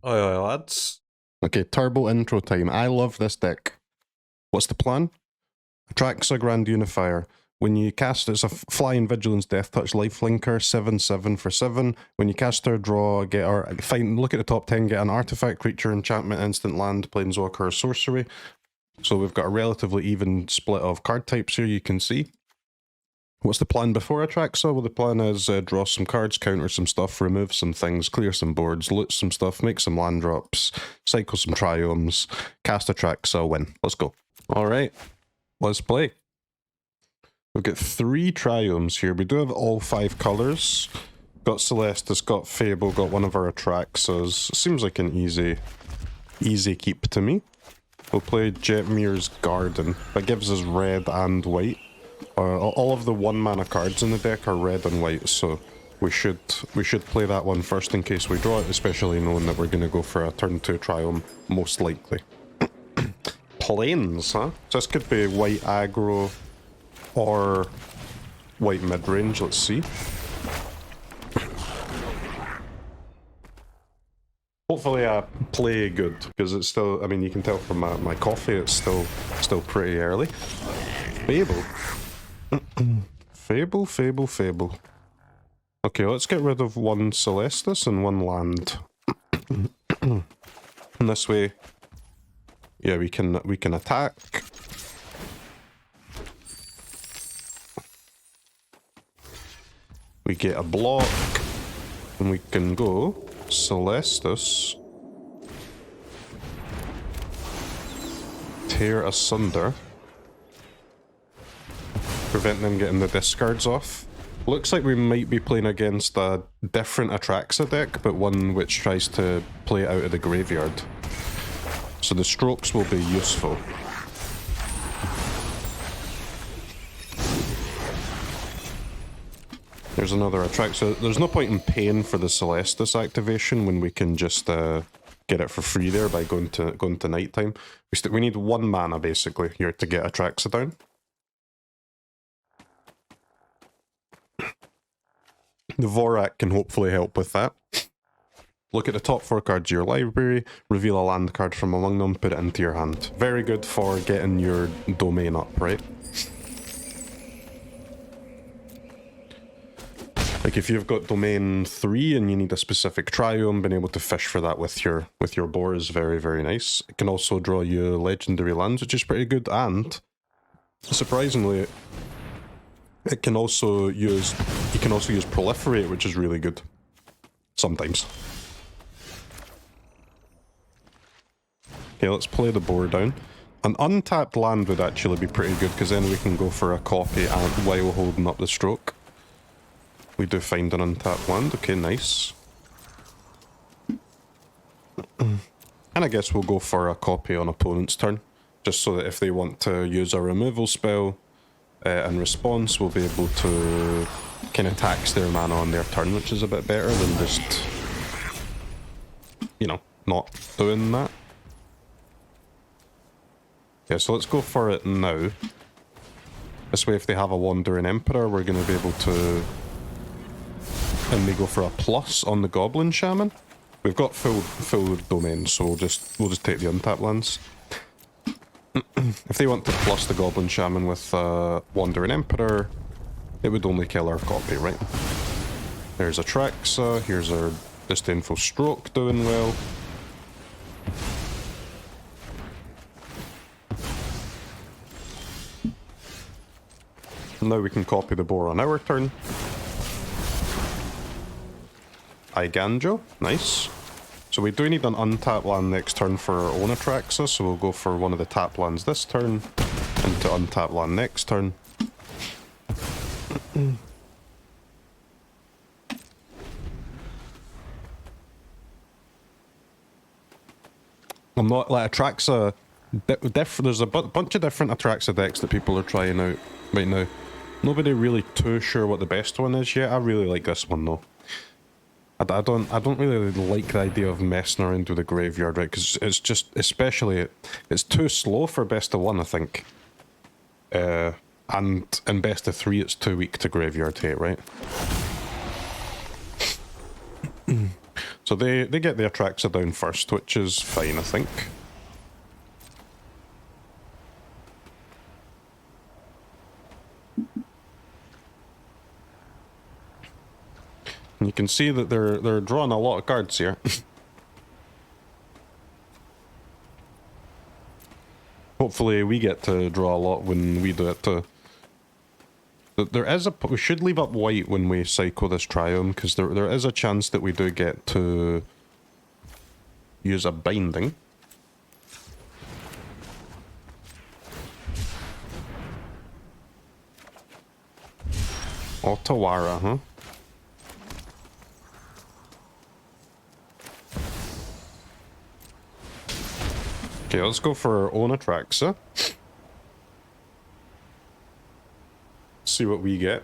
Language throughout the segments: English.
Aye, lads. Okay, turbo intro time. I love this deck. What's the plan? Atraxa Grand Unifier. When you cast, it's a Flying Vigilance Death Touch Lifelinker, 7/7 for 7. When you cast her, draw, look at the top 10, get an artifact, creature, enchantment, instant, land, planeswalker, or sorcery. So we've got a relatively even split of card types here, you can see. What's the plan before Atraxa? Well, the plan is draw some cards, counter some stuff, remove some things, clear some boards, loot some stuff, make some land drops, cycle some triomes, cast Atraxa, win. Let's go. Alright, let's play. We've got 3 triomes here. We do have all 5 colours. Got Celestus, got Fable, got one of our Atraxas. Seems like an easy keep to me. We'll play Jetmir's Garden. That gives us red and white. All of the 1-mana cards in the deck are red and white, so we should play that one first in case we draw it, especially knowing that we're going to go for a turn 2 triome, most likely. Plains, huh? So this could be white aggro or white mid-range, let's see. Hopefully I play good, because it's still, I mean, you can tell from my coffee, it's still pretty early. Fable. Fable. Okay, let's get rid of 1 Celestus and 1 land. And this way, yeah, we can attack. We get a block, and we can go Celestus, Tear Asunder, prevent them getting the discards off. Looks like we might be playing against a different Atraxa deck, but one which tries to play it out of the graveyard. So the strokes will be useful. There's another Atraxa. There's no point in paying for the Celestus activation when we can just get it for free there by going to nighttime. We need 1 mana basically here to get Atraxa down. The Vorrac can hopefully help with that. Look at the top 4 cards of your library, reveal a land card from among them, put it into your hand. Very good for getting your domain up, right? Like if you've got domain 3 and you need a specific triome, being able to fish for that with your boar is very, very nice. It can also draw you legendary lands, which is pretty good, and surprisingly, you can also use Proliferate, which is really good. Sometimes. Okay, let's play the board down. An untapped land would actually be pretty good, because then we can go for a copy and while holding up the stroke. We do find an untapped land. Okay, nice. And I guess we'll go for a copy on opponent's turn, just so that if they want to use a removal spell in response, we'll be able to kind of tax their mana on their turn, which is a bit better than just, you know, not doing that. Yeah, so let's go for it now. This way, if they have a Wandering Emperor, we're going to be able to... And they go for a plus on the Goblin Shaman. We've got full domain, so we'll just take the untapped lands. If they want to plus the Goblin Shaman with Wandering Emperor, it would only kill our copy, right? There's Atraxa, here's our Disdainful Stroke doing well. Now we can copy the boar on our turn. Eiganjo, nice. So we do need an untapped land next turn for our own Atraxa, so we'll go for one of the tap lands this turn, into untap land next turn. I'm not, like, Atraxa, there's a bunch of different Atraxa decks that people are trying out right now. Nobody really too sure what the best one is yet. I really like this one though. I don't really like the idea of messing around with the graveyard, right? Because it's just, especially, it's too slow for best of 1, I think. And in best of 3, it's too weak to graveyard hate, right? So they get the Atraxa down first, which is fine, I think. And you can see that they're drawing a lot of cards here. Hopefully we get to draw a lot when we do it too. There is we should leave up white when we cycle this Triome, because there is a chance that we do get to use a binding. Otawara, huh? Okay, let's go for our own Atraxa. See what we get.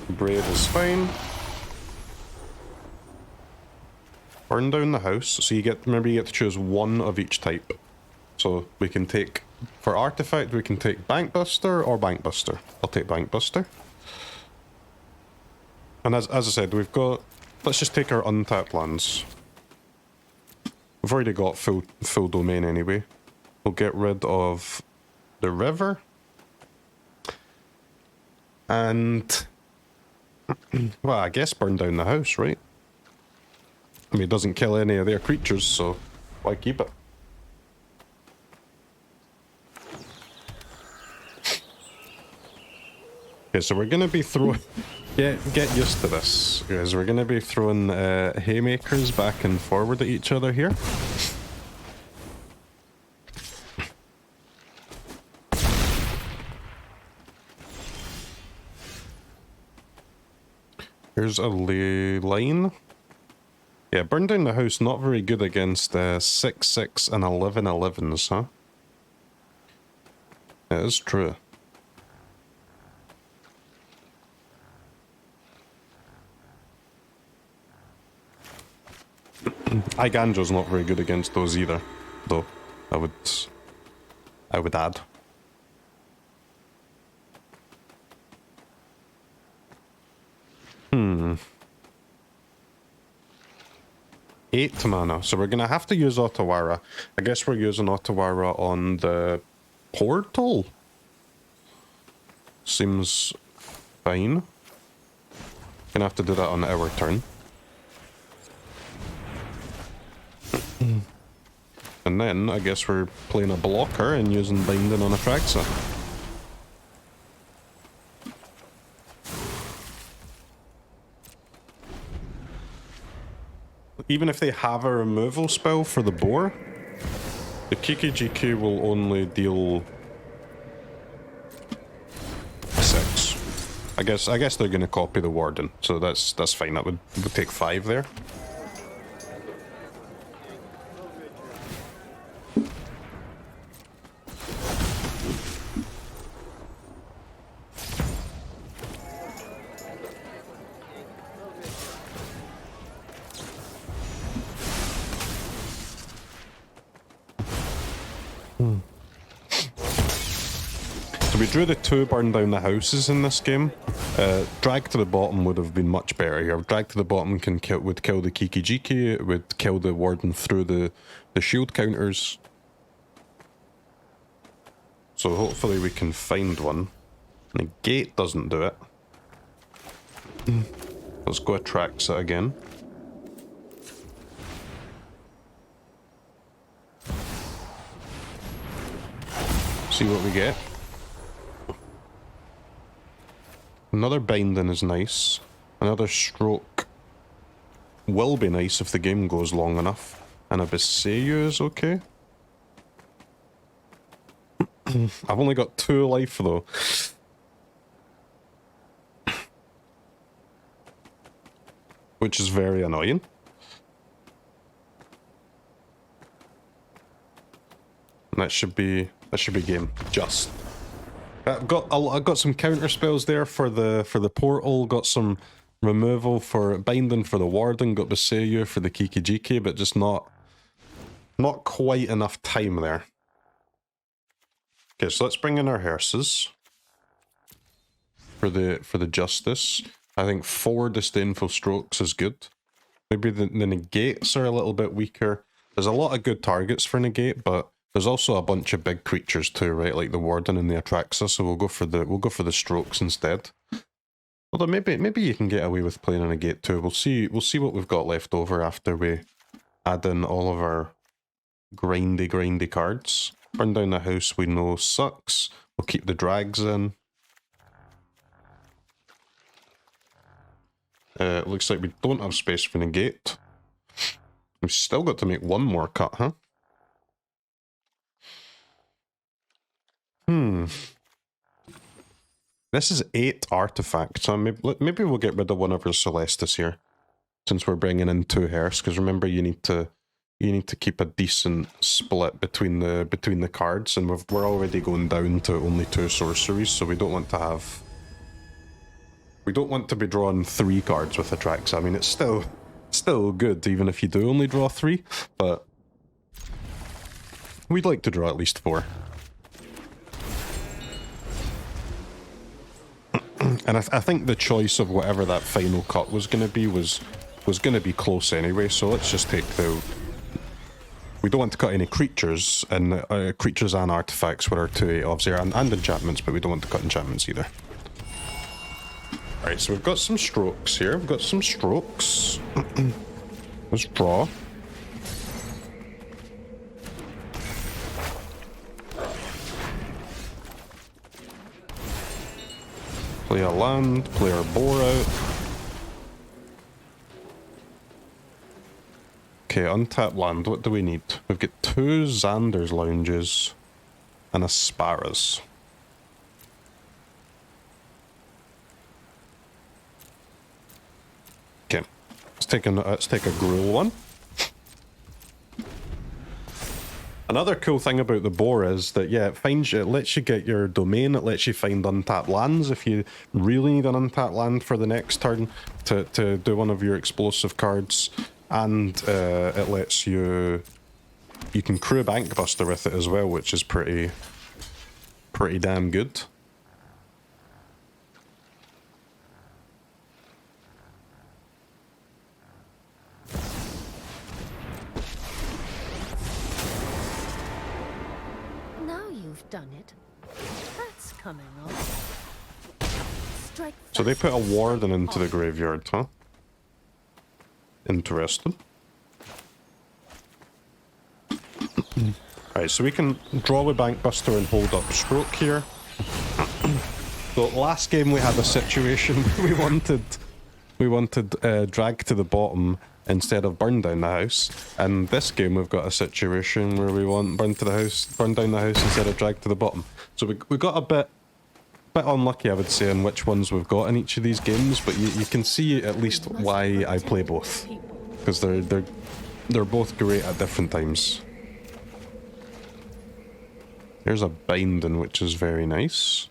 Brave is fine. Burn down the house. So you get, remember, you get to choose one of each type. So we can take, for artifact, we can take Bankbuster or Bankbuster. I'll take Bankbuster. And as I said, we've got, let's just take our untapped lands. We've already got full domain anyway. We'll get rid of the river. And, well, I guess burn down the house, right? I mean, it doesn't kill any of their creatures, so why keep it? Okay, so we're going to be throwing... Get used to this, guys. We're going to be throwing haymakers back and forward at each other here. Here's a Leyline. Yeah, burn down the house, not very good against 6/6 and 11/11s, huh? That is true. Eiganjo's not very good against those either, though, I would add. Hmm. 8 mana, so we're gonna have to use Otawara. I guess we're using Otawara on the portal. Seems fine. Gonna have to do that on our turn. And then, I guess we're playing a blocker and using Binding on Atraxa. Even if they have a removal spell for the boar, the KKGK will only deal 6. I guess they're gonna copy the Warden, so that's fine. That would take 5 there. We drew the 2 burn down the houses in this game. Drag to the bottom would have been much better here. Drag to the bottom would kill the Kiki-Jiki, it would kill the Warden through the shield counters. So hopefully we can find one. Negate doesn't do it. Let's go Atraxa again. See what we get. Another Binding is nice. Another Stroke will be nice if the game goes long enough. And a Boseiju is okay. I've only got 2 life though. Which is very annoying. And that should be game. Just. I've got some counter spells there for the portal, got some removal for Binding for the Warden, got Boseiju for the Kiki-Jiki, but just not quite enough time there. Okay, so let's bring in our hearses. for the Justice. I think 4 Disdainful Strokes is good. Maybe the Negates are a little bit weaker. There's a lot of good targets for Negate, but there's also a bunch of big creatures too, right? Like the Warden and the Atraxa, so we'll go for the Strokes instead. Although maybe you can get away with playing a Negate too. We'll see what we've got left over after we add in all of our grindy cards. Burn down the house we know sucks. We'll keep the drags in. Looks like we don't have space for Negate. We've still got to make one more cut, huh? This is 8 artifacts, so maybe we'll get rid of one of our Celestus here, since we're bringing in 2 Hearths. Because remember, you need to keep a decent split between the cards, and we're already going down to only 2 sorceries, so we don't want to have. We don't want to be drawing 3 cards with Atraxa. I mean, it's still good, even if you do only draw 3, but we'd like to draw at least 4. And I think the choice of whatever that final cut was going to be was going to be close anyway, so let's just take the... We don't want to cut any creatures, and creatures and artifacts with our 2 8-offs here, and enchantments, but we don't want to cut enchantments either. Alright, so we've got some strokes here. We've got some strokes. Let's draw. Play a land, play our boar out. Okay, untap land, what do we need? We've got 2 Xander's Lounges and a Spara's. Okay, let's take a Gruul one. Another cool thing about the boar is that, yeah, it lets you get your domain, it lets you find untapped lands if you really need an untapped land for the next turn to do one of your explosive cards, and it lets you can crew Bankbuster with it as well, which is pretty damn good. Done it. That's coming off. Strike fast. So they put a warden into the graveyard, huh? Interesting. Alright, so we can draw with Bankbuster and hold up Stroke here. So last game we had a situation we wanted drag to the bottom instead of burn down the house, and this game we've got a situation where we want burn down the house instead of drag to the bottom. So we got a bit unlucky, I would say, on which ones we've got in each of these games, but you can see at least why I play both, because they're both great at different times. Here's a Binding, which is very nice.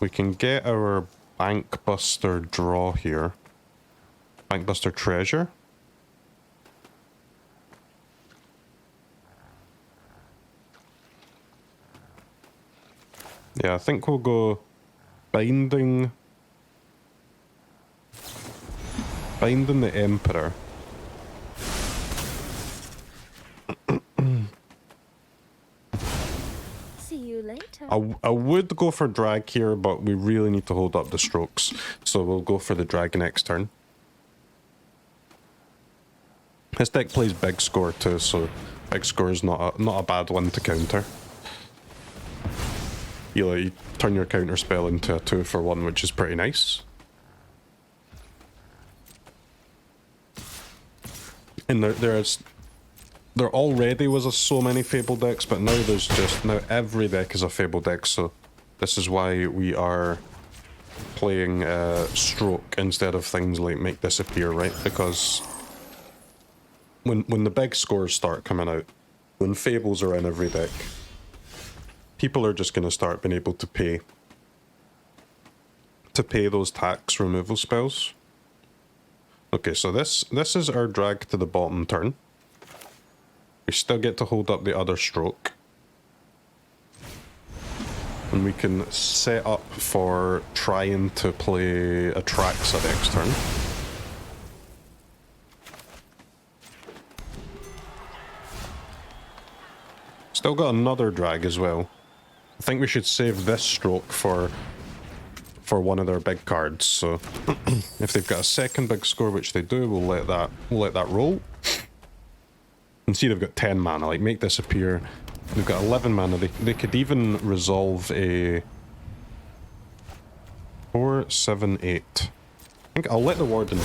We can get our Bankbuster draw here. Bankbuster Treasure. Yeah, I think we'll go Binding the Emperor. I would go for drag here, but we really need to hold up the strokes, so we'll go for the drag next turn. His deck plays big score too, so big score is not a bad one to counter. You turn your counter spell into a 2-for-1, which is pretty nice. And there already was so many Fable decks, but now now every deck is a Fable deck, so this is why we are playing Stroke instead of things like Make Disappear, right? Because when the big scores start coming out, when Fables are in every deck, people are just going to start being able to pay those tax removal spells. Okay, so this is our drag to the bottom turn. We still get to hold up the other Stroke. And we can set up for trying to play Atraxa next turn. Still got another drag as well. I think we should save this stroke for one of their big cards. So if they've got a second big score, which they do, we'll let that roll. And see, they've got 10 mana. Like, make this appear. They've got 11 mana. They could even resolve a 4, 7, 8. I think I'll let the Warden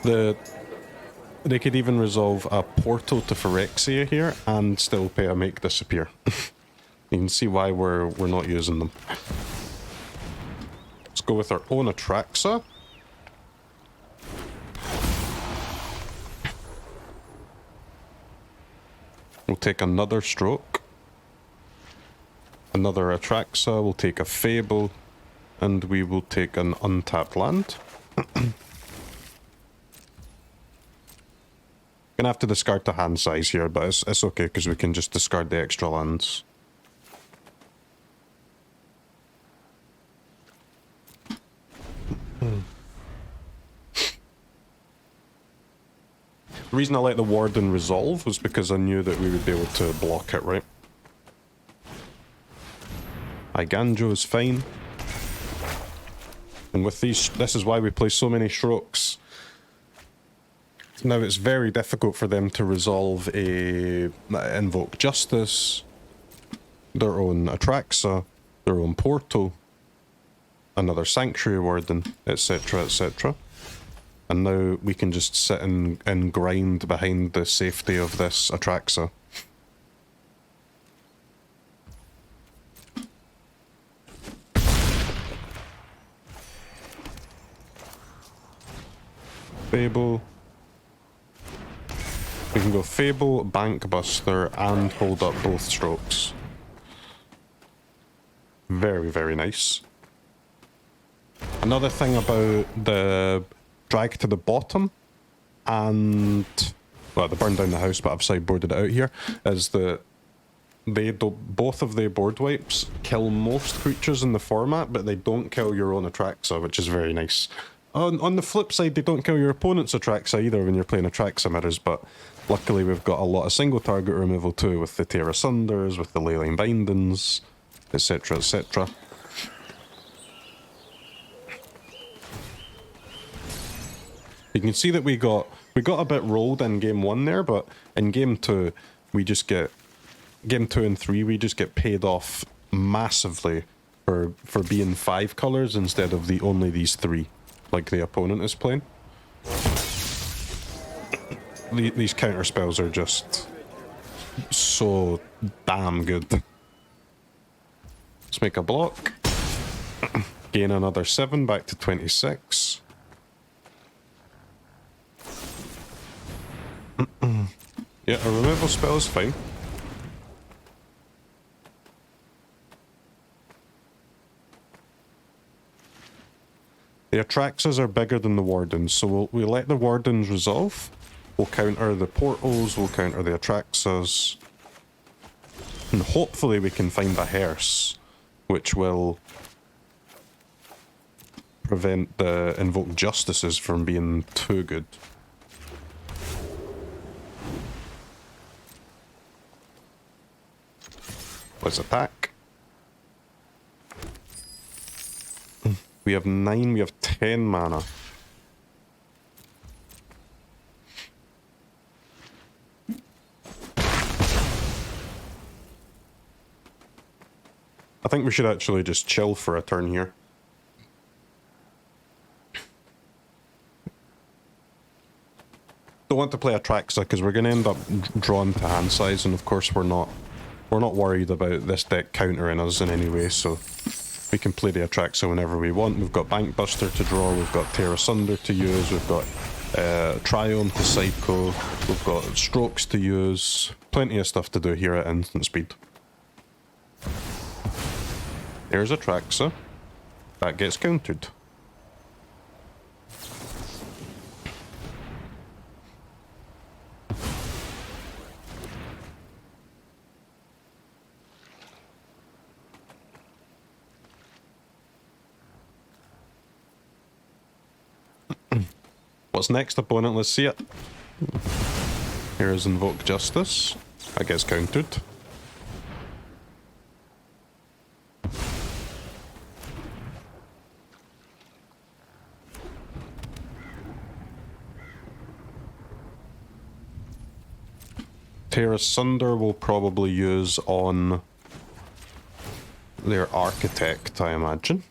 do. They could even resolve a Portal to Phyrexia here and still pay a make disappear. You can see why we're not using them. Let's go with our own Atraxa. We'll take another Stroke. Another Atraxa. We'll take a Fable. And we will take an untapped land. Gonna have to discard the hand size here, but it's okay because we can just discard the extra lands. The reason I let the Warden resolve was because I knew that we would be able to block it, right? Eiganjo is fine. And with these, this is why we play so many Strokes. Now it's very difficult for them to resolve a Invoke Justice, their own Atraxa, their own Portal, another Sanctuary Warden, etc, etc. And now we can just sit and grind behind the safety of this Atraxa. Fable. We can go Fable, Bankbuster, and hold up both Strokes. Very, very nice. Another thing about the drag to the bottom and, well, they burned down the house, but I've sideboarded it out here, is that both of the board wipes kill most creatures in the format, but they don't kill your own Atraxa, which is very nice. On the flip side, they don't kill your opponent's Atraxa either when you're playing Atraxa mirrors, but luckily we've got a lot of single target removal too, with the Tear Asunders, with the Leyline Bindings, etc, etc. You can see that we got a bit rolled in game 1 there, but in game 2 we just get game 2 and 3 we just get paid off massively for being 5 colors instead of only these 3. Like the opponent is playing. These counter spells are just so damn good. Let's make a block. Gain another 7, back to 26. Yeah, a removal spell is fine. The Atraxas are bigger than the Wardens, so we'll let the Wardens resolve. We'll counter the Portals, we'll counter the Atraxas. And hopefully we can find a Hearse, which will prevent the Invoked Justices from being too good. Let's attack. We have 9, we have 10 mana. I think we should actually just chill for a turn here. Don't want to play Atraxa because we're going to end up drawn to hand size, and of course we're not worried about this deck countering us in any way, so we can play the Atraxa whenever we want. We've got Bankbuster to draw, we've got Tear Asunder to use, we've got Triome to Psycho, we've got Strokes to use. Plenty of stuff to do here at instant speed. There's Atraxa. That gets countered. What's next, opponent? Let's see it. Here's Invoke Justice. I guess countered. Tear Asunder will probably use on their Architect, I imagine.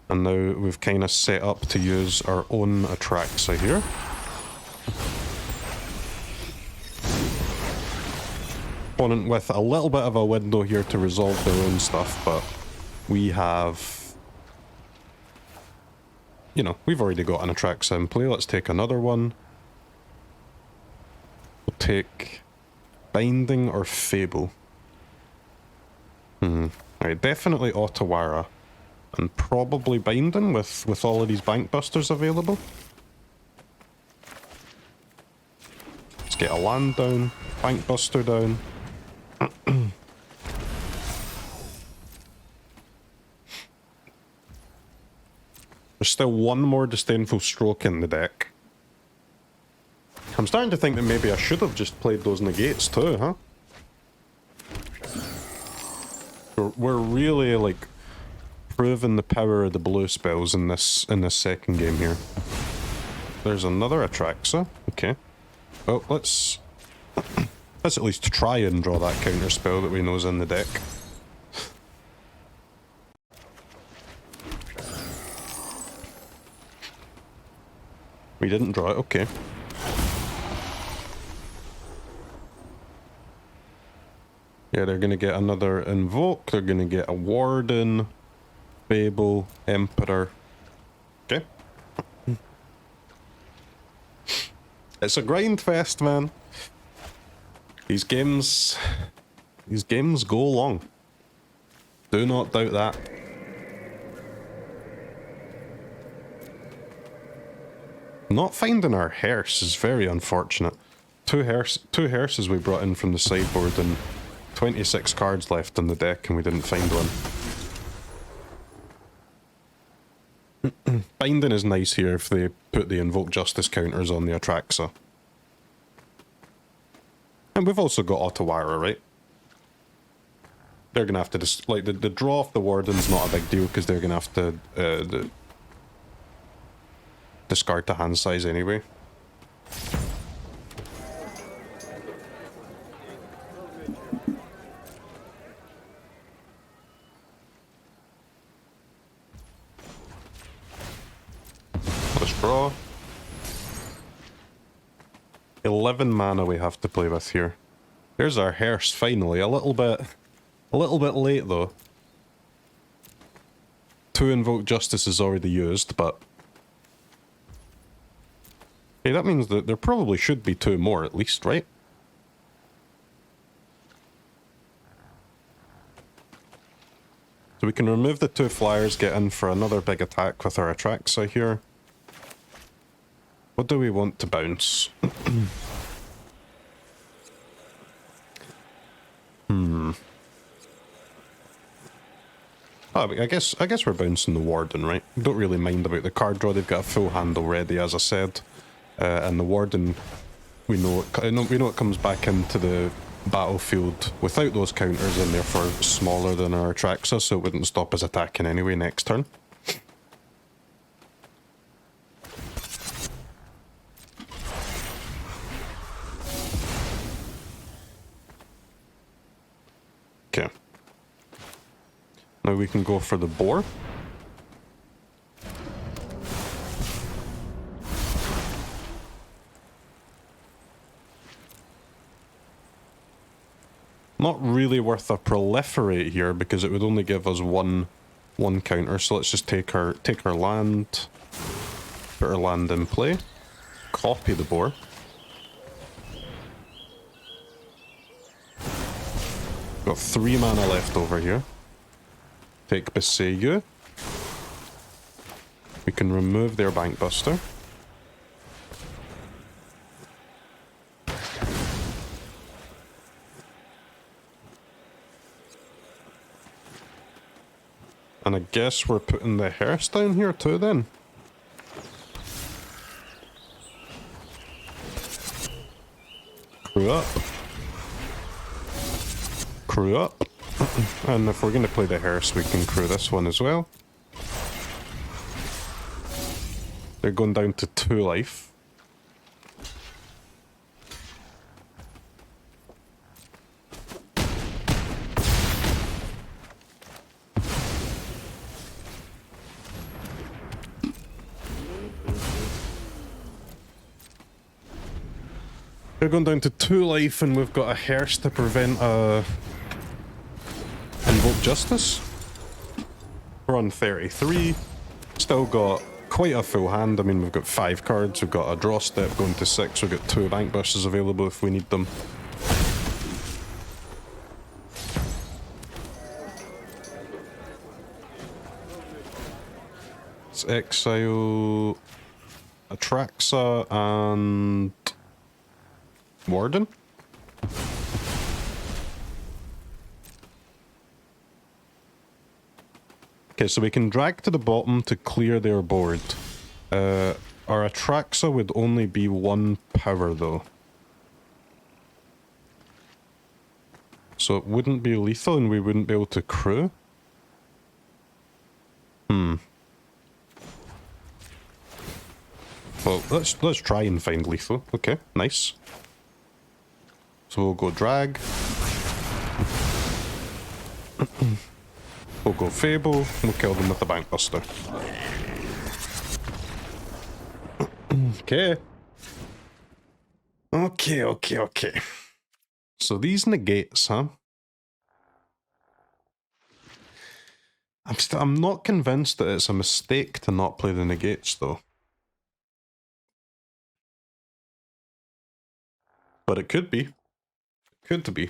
And now we've kind of set up to use our own Atraxa here. Opponent with a little bit of a window here to resolve their own stuff, but we have... You know, we've already got an Atraxa in play. Let's take another one. We'll take Binding or Fable. Alright, definitely Otawara. And probably Binding with all of these Bankbusters available. Let's get a land down, Bankbuster down. There's still one more Disdainful Stroke in the deck. I'm starting to think that maybe I should have just played those Negates too, huh? We're really, like, proving the power of the blue spells in this second game here. There's another Atraxa. Okay. Oh, let's at least try and draw that counter spell that we know is in the deck. We didn't draw it, okay. Yeah, they're gonna get another Invoke, they're gonna get a Warden, Fable, Emperor. Okay. It's a grind fest, man. These games go long. Do not doubt that. Not finding our hearse is very unfortunate. Two hearses we brought in from the sideboard and 26 cards left in the deck and we didn't find one. Binding is nice here if they put the Invoke Justice counters on the Atraxa. And we've also got Otawara, right? They're gonna have to like the draw off the Warden's not a big deal because they're gonna have to discard to hand size anyway. Let's draw. 11 mana we have to play with here. There's our hearse finally. A little bit late though. 2 Invoke Justice is already used, but hey, that means that there probably should be 2 more at least, right? So we can remove the 2 flyers, get in for another big attack with our Atraxa here. What do we want to bounce? Oh, I guess we're bouncing the Warden, right? Don't really mind about the card draw. They've got a full hand already, as I said. And the Warden, we know it comes back into the battlefield without those counters and therefore smaller than our Atraxa, so it wouldn't stop us attacking anyway next turn. Okay. Now we can go for the boar. Not really worth a proliferate here because it would only give us one counter. So let's just take our land, put our land in play, copy the boar. Got 3 mana left over here. Take Boseiju. We can remove their Bankbuster. And I guess we're putting the hearse down here too then. Crew up. Crew up. And if we're going to play the hearse, we can crew this one as well. They're going down to 2 life. They're going down to 2 life, and we've got a hearse to prevent a Invoke Justice. We're on 33. Still got quite a full hand. I mean, we've got 5 cards. We've got a draw step going to 6. We've got 2 Bankbusters available if we need them. Let's exile Atraxa and Warden. Okay, so we can drag to the bottom to clear their board. Our Atraxa would only be 1 power though. So it wouldn't be lethal and we wouldn't be able to crew. Well, let's try and find lethal. Okay, nice. So we'll go drag. We'll go Fable. We'll kill them with the Bankbuster. Okay. Okay. So these negates, huh? I'm not convinced that it's a mistake to not play the negates though. But it could be. Could be.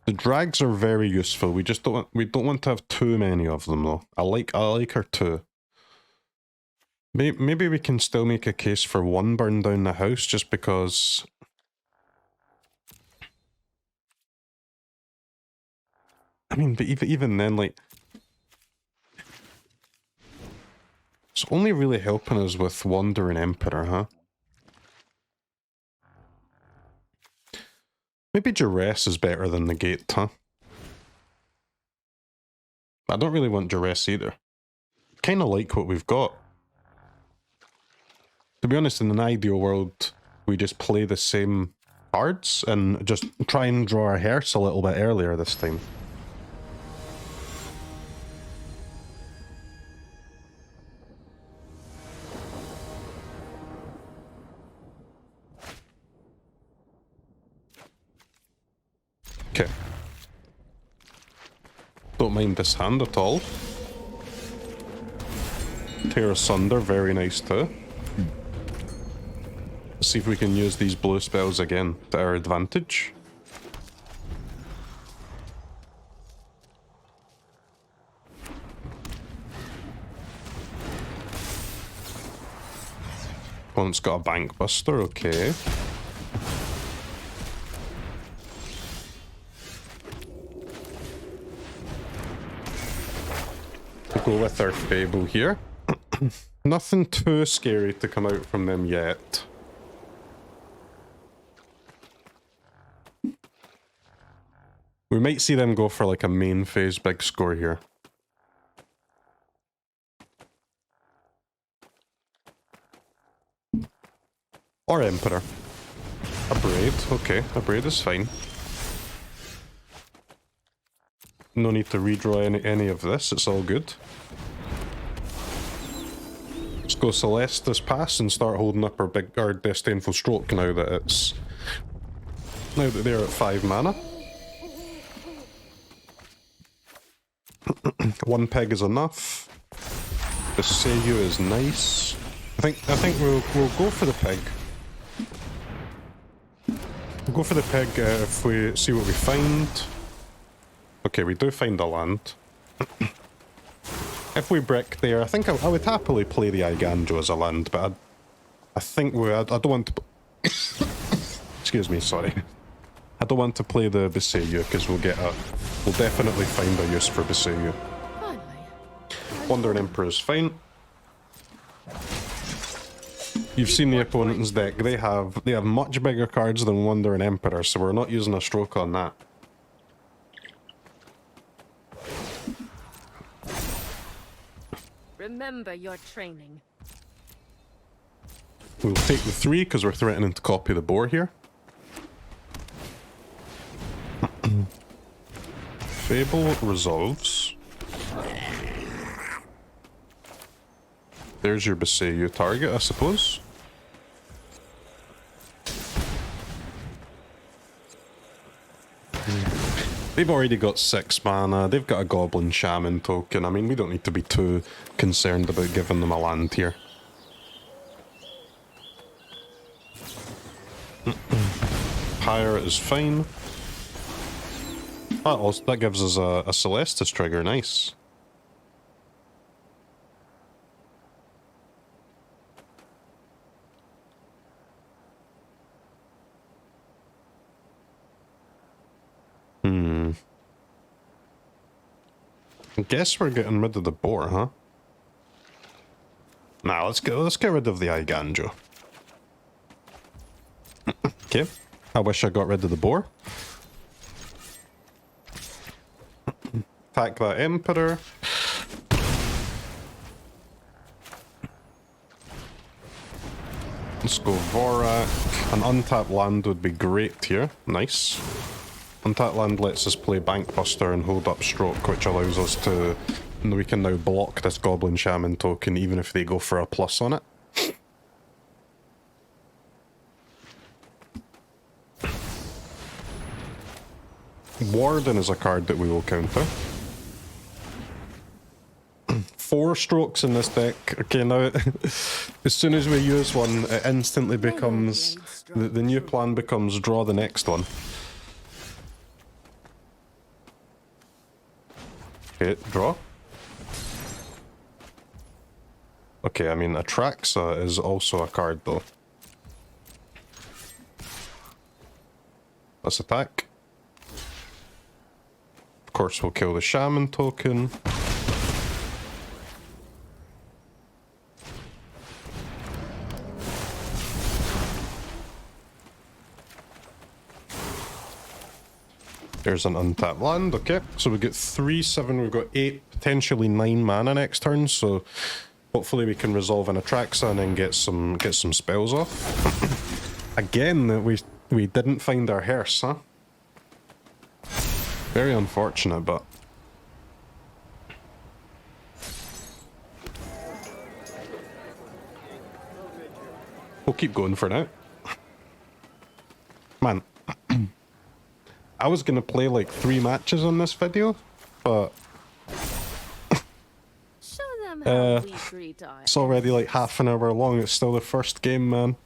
The drags are very useful. We just don't want to have too many of them though. I like her too. Maybe we can still make a case for 1 burn down the house just because. I mean, but even then, like, it's only really helping us with Wandering Emperor, huh? Maybe Duress is better than Negate, huh? I don't really want Duress either. Kind of like what we've got. To be honest, in an ideal world, we just play the same cards and just try and draw our hearse a little bit earlier this time. Okay. Don't mind this hand at all. Tear Asunder, very nice too. Let's see if we can use these blue spells again to our advantage. Opponent's got a Bankbuster, okay. We'll go with our Fable here. Nothing too scary to come out from them yet. We might see them go for like a main phase big score here. Or Emperor. A Braid, okay, a Braid is fine. No need to redraw any of this, it's all good. Let's go Celestus pass and start holding up our Disdainful Stroke now that they're at 5 mana. 1 peg is enough. Boseiju is nice. I think we'll go for the peg. We'll go for the peg if we see what we find. Okay, we do find a land. If we brick there, I think I would happily play the Eiganjo as a land, but I think I don't want to. Excuse me, sorry. I don't want to play the Boseiju because we'll definitely find a use for Boseiju. Finally. Wandering Emperor is fine. You've seen the opponent's deck. They have much bigger cards than Wandering Emperor, so we're not using a stroke on that. Remember your training. We'll take the 3 because we're threatening to copy the boar here. Fable resolves. There's your Boseiju target, I suppose. They've already got 6 mana, they've got a Goblin Shaman token. I mean, we don't need to be too concerned about giving them a land here. Pirate is fine. That gives us a Celestus trigger, nice. I guess we're getting rid of the boar, huh? Nah, let's get rid of the Eiganjo. Okay. I wish I got rid of the boar. Attack that Emperor. Let's go Vorrac. An untapped land would be great here. Nice. Untapped land lets us play Bankbuster and hold up Stroke, which allows us to... We can now block this Goblin Shaman token even if they go for a plus on it. Warden is a card that we will counter. 4 strokes in this deck. Okay, now as soon as we use one, it instantly becomes... The new plan becomes draw the next one. Okay, draw. Okay, I mean, Atraxa is also a card, though. Let's attack. Of course, we'll kill the Shaman token. There's an untapped land, okay. So we get 3, 7, we've got 8, potentially 9 mana next turn, so hopefully we can resolve an Atraxa and then get some spells off. Again, we didn't find our hearse, huh? Very unfortunate, but... we'll keep going for now. Man. I was gonna play like 3 matches on this video, but Show them how we greet our it's already like half an hour long. It's still the first game, man.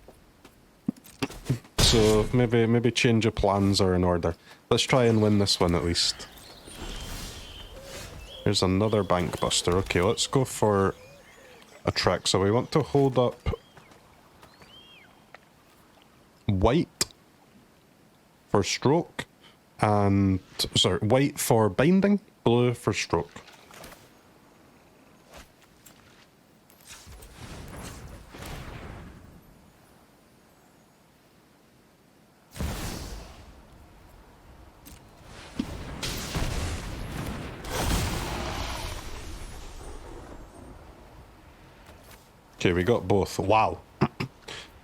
So maybe change of plans are in order. Let's try and win this one at least. There's another Bankbuster. Okay, let's go for Atraxa. We want to hold up white for Stroke. And, sorry, white for Binding, blue for Stroke. Okay, we got both. Wow.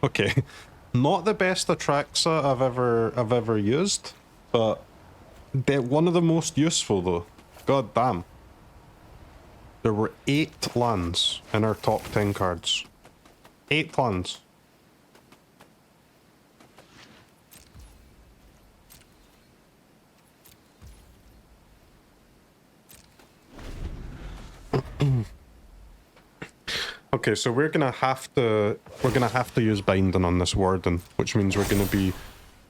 Okay. Not the best Atraxa I've ever used. But they're one of the most useful, though. God damn. There were 8 lands in our top 10 cards. 8 lands. Okay, so we're gonna have to use Binding on this Warden, which means we're gonna be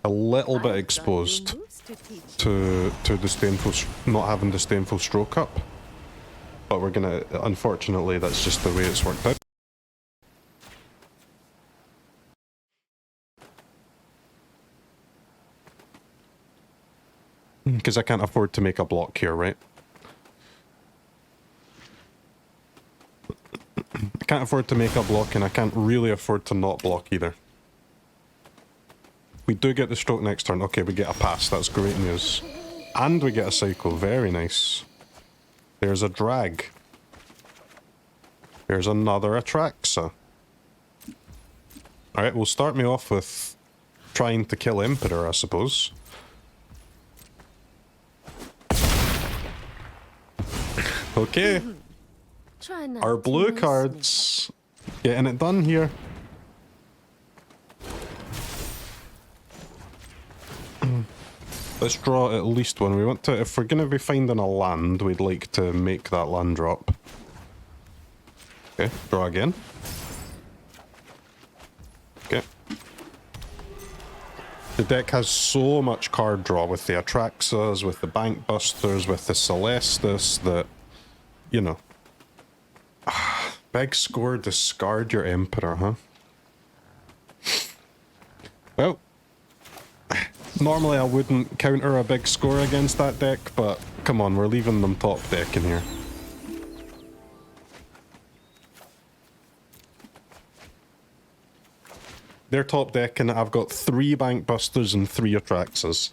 a little bit exposed to not having Disdainful Stroke up. But we're gonna, unfortunately, that's just the way it's worked out. Because I can't afford to make a block here, right? I can't afford to make a block, and I can't really afford to not block either. We do get the stroke next turn. Okay, we get a pass. That's great news. And we get a cycle. Very nice. There's a drag. There's another Atraxa. Alright, we'll start me off with trying to kill Emperor, I suppose. Okay. Try not Our to blue miss cards getting it done here. Let's draw at least one. We want to, if we're going to be finding a land, we'd like to make that land drop. Okay, draw again. Okay. The deck has so much card draw with the Atraxas, with the Bankbusters, with the Celestus that, you know. Big score, discard your Emperor, huh? Well, normally I wouldn't counter a big score against that deck, but come on, we're leaving them top deck in here. They're top deck, and I've got 3 Bankbusters and 3 Atraxas.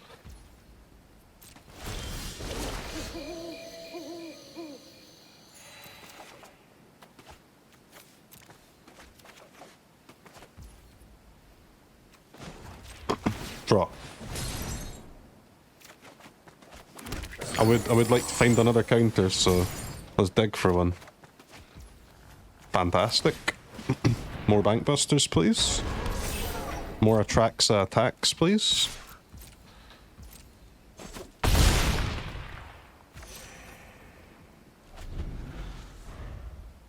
Draw. I would like to find another counter, so let's dig for one. Fantastic. More Bankbusters, please. More Atraxa attacks, please.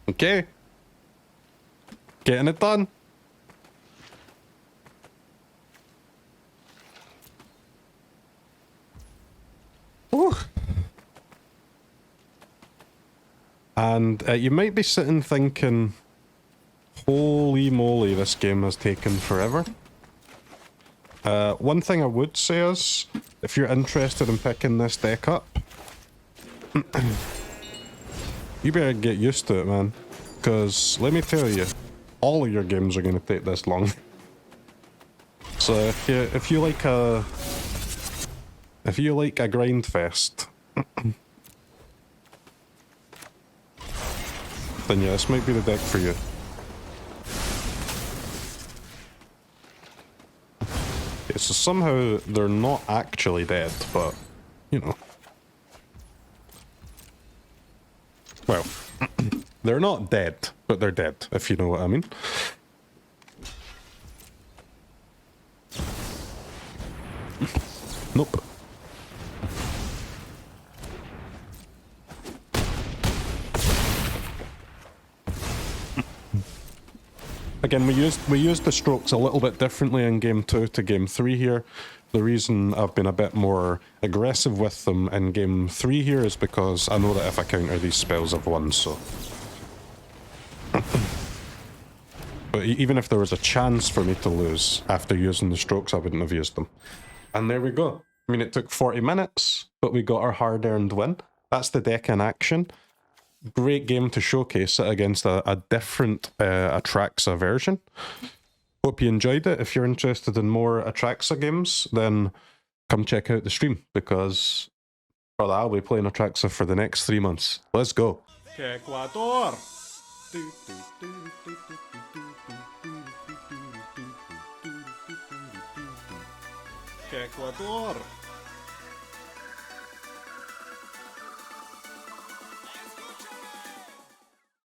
Okay. Getting it done. Ooh. And you might be sitting thinking, holy moly, this game has taken forever. One thing I would say is, if you're interested in picking this deck up, you better get used to it, man. Because, let me tell you, all of your games are going to take this long. So if you like a grind fest, then yeah, this might be the deck for you. Okay, so somehow they're not actually dead, but, you know. Well, they're not dead, but they're dead, if you know what I mean. Nope. Again, we used the strokes a little bit differently in game 2 to game 3 here. The reason I've been a bit more aggressive with them in game 3 here is because I know that if I counter these spells, I've won, so. But even if there was a chance for me to lose after using the strokes, I wouldn't have used them. And there we go. I mean, it took 40 minutes, but we got our hard-earned win. That's the deck in action. Great game to showcase it against a different Atraxa version. Hope you enjoyed it. If you're interested in more Atraxa games, then come check out the stream, because brother, I'll be playing Atraxa for the next 3 months. Let's go. Ecuador. Ecuador.